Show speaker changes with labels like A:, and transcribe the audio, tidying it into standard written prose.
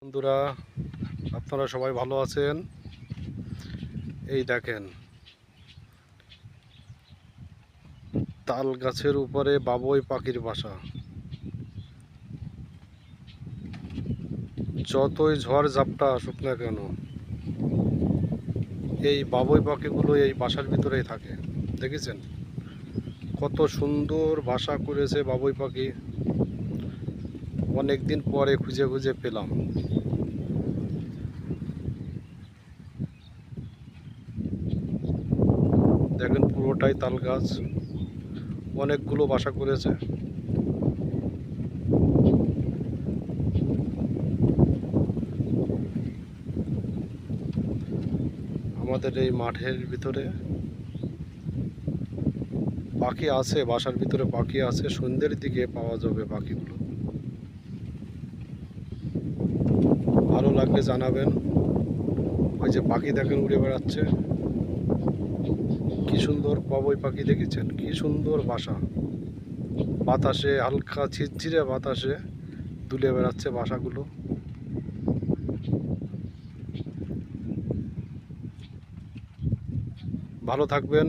A: বন্ধুরা, আপনারা সবাই ভালো আছেন? এই দেখেন, তাল গাছের উপরে বাবুই পাখির বাসা। যতই ঝড় ঝাপটা আসুক না কেন, এই বাবুই পাখিগুলো এই বাসার ভিতরেই থাকে। দেখেছেন কত সুন্দর বাসা করেছে বাবুই পাখি। অনেক দিন পরে খুঁজে খুঁজে পেলাম। দেখেন পুরোটাই তাল গাছ, অনেকগুলো বাসা করেছে। আমাদের এই মাঠের ভিতরে পাখি আছে, বাসার ভিতরে পাখি আছে। সন্ধ্যের দিকে পাওয়া যাবে পাখিগুলো। ভালো লাগলে জানাবেন। ওই যে পাখি দেখেন উড়ে বেড়াচ্ছে, কি সুন্দর বাবুই পাখি, দেখেছেন কি সুন্দর বাসা। বাতাসে, হালকা ঝিরঝিরে বাতাসে দুলে বেড়াচ্ছে বাসাগুলো। ভালো থাকবেন।